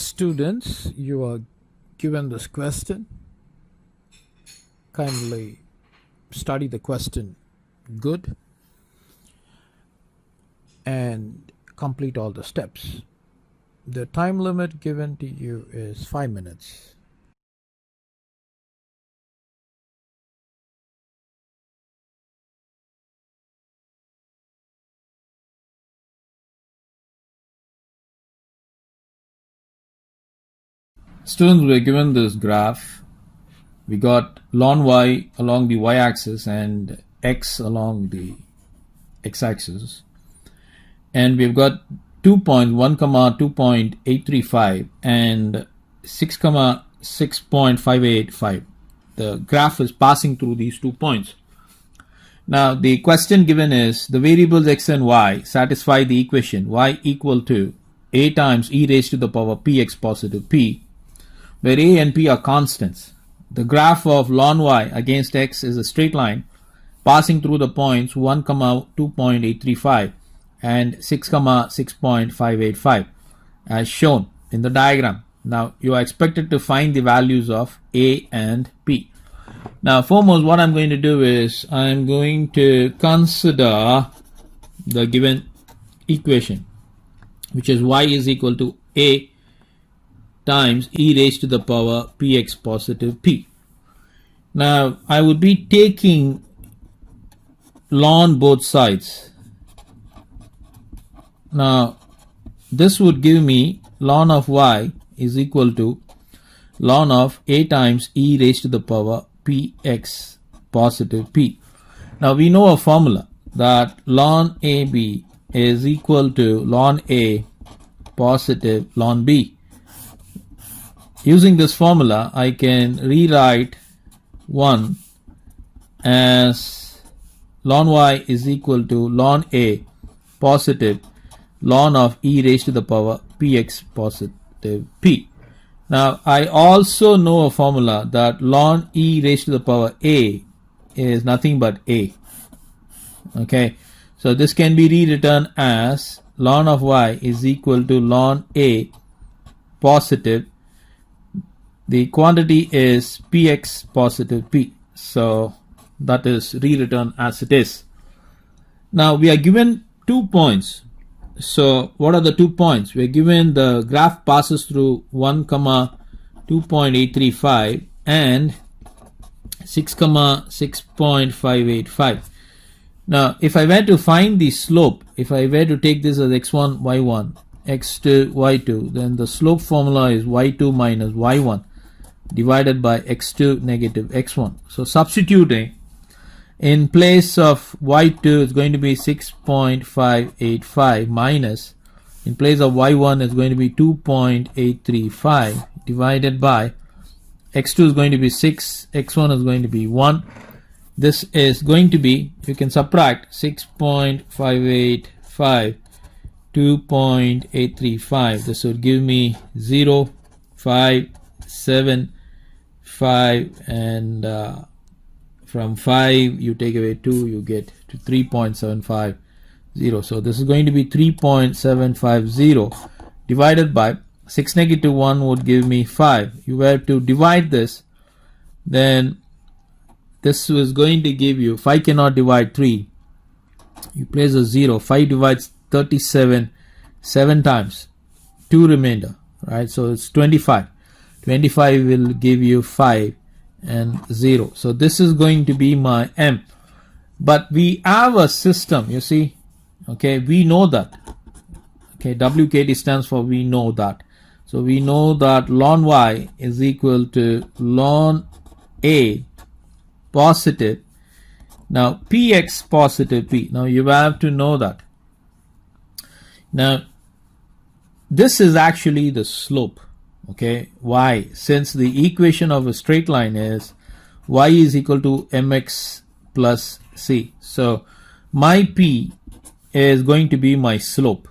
Students, you are given this question. Kindly study the question good and complete all the steps. The time limit given to you is 5 minutes. Students were given this graph. We got ln y along the y-axis and x along the x-axis, and we've got 2 points, 1, 2.835 and 6, 6.585. The graph is passing through these 2 points. Now the question given is the variables x and y satisfy the equation y equal to a times e raised to the power px positive p, where a and p are constants. The graph of ln y against x is a straight line passing through the points 1, 2.835 and 6, 6.585 as shown in the diagram. Now you are expected to find the values of a and p. Now foremost, what I'm going to do is I'm going to consider the given equation, which is y is equal to a times e raised to the power px positive p. Now I would be taking ln both sides. Now this would give me ln of y is equal to ln of a times e raised to the power px positive p. Now we know a formula that ln ab is equal to ln a positive ln b. Using this formula, I can rewrite 1 as ln y is equal to ln a positive ln of e raised to the power px positive p. Now I also know a formula that ln e raised to the power a is nothing but a. Okay, so this can be rewritten as ln of y is equal to ln a positive, the quantity is px positive p, so that is rewritten as it is. Now we are given 2 points. So what are the 2 points? We are given the graph passes through 1, 2.835 and 6, 6.585. Now if I were to find the slope, if I were to take this as x1, y1, x2, y2, then the slope formula is y2 minus y1 divided by x2 negative x1. So substituting, in place of y2 is going to be 6.585 minus, in place of y1 is going to be 2.835 divided by x2 is going to be 6, x1 is going to be 1. This is going to be, you can subtract 6.585, 2.835. This would give me 0, 5, 7, 5, and from 5 you take away 2, you get to 3.750. So this is going to be 3.750 divided by 6 negative 1 would give me 5. You were to divide this, then this is going to give you, 5 cannot divide 3, you place a 0, 5 divides 37 7 times, 2 remainder, right? So it's 25. 25 will give you 5 and 0. So this is going to be my m. But we have a system, you see, okay, we know that. Okay, WKT stands for we know that. So we know that ln y is equal to ln a positive, now px positive p. Now you have to know that. Now this is actually the slope. Okay, y, since the equation of a straight line is y is equal to mx plus c. So my p is going to be my slope.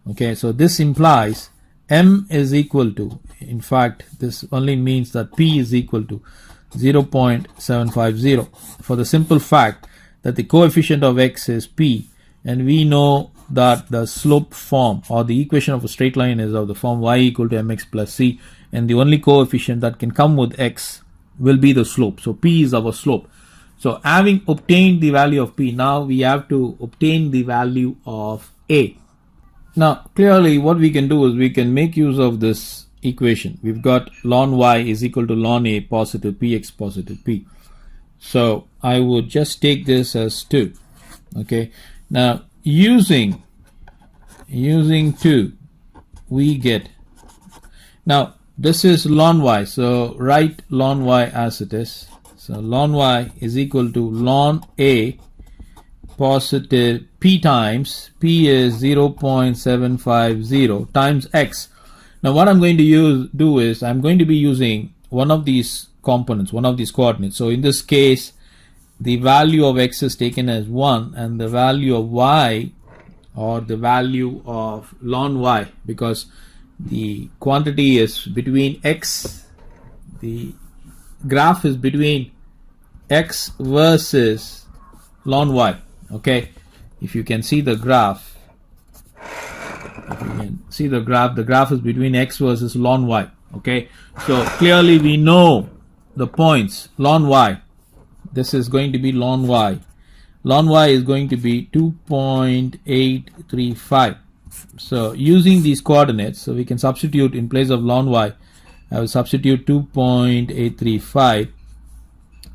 Okay, so this implies m is equal to, in fact this only means that p is equal to 0.750 for the simple fact that the coefficient of x is p and we know that the slope form or the equation of a straight line is of the form y equal to mx plus c, and the only coefficient that can come with x will be the slope. So p is our slope. So having obtained the value of p, now we have to obtain the value of a. Now clearly what we can do is we can make use of this equation. We've got ln y is equal to ln a positive px positive p. So I would just take this as 2. Okay, now using 2 we get, now this is ln y, so write ln y as it is. So ln y is equal to ln a positive p times, p is 0.750 times x. Now what I'm going to do is I'm going to be using one of these components, one of these coordinates. So in this case the value of x is taken as 1 and the value of y, or the value of ln y, because the quantity is between x, the graph is between x versus ln y. Okay, if you can see the graph, the graph is between x versus ln y. Okay, so clearly we know the points ln y. This is going to be ln y. Ln y is going to be 2.835. So using these coordinates, so we can substitute in place of ln y, I will substitute 2.835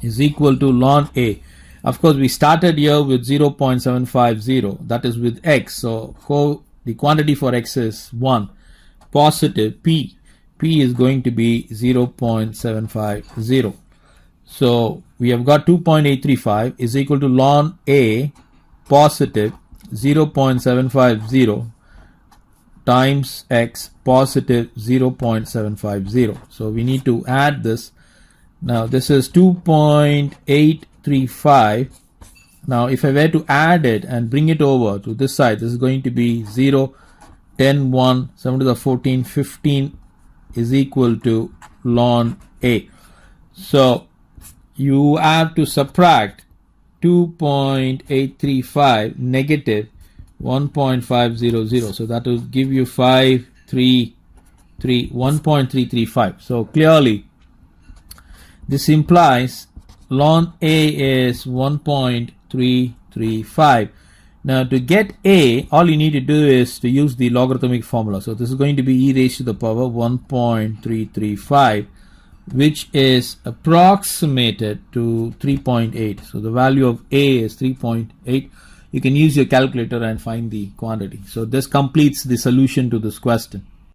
is equal to ln a. Of course we started here with 0.750, that is with x, so the quantity for x is 1, positive p is going to be 0.750. So we have got 2.835 is equal to ln a positive 0.750 times x positive 0.750. So we need to add this. Now this is 2.835. Now if I were to add it and bring it over to this side, this is going to be 0, 10, 1, 7 to the 14, 15 is equal to ln a. So you have to subtract 2.835 negative 1.500, so that will give you 1.335. So clearly this implies ln a is 1.335. Now to get a, all you need to do is to use the logarithmic formula. So this is going to be e raised to the power 1.335, which is approximated to 3.8. So the value of a is 3.8. You can use your calculator and find the quantity. So this completes the solution to this question.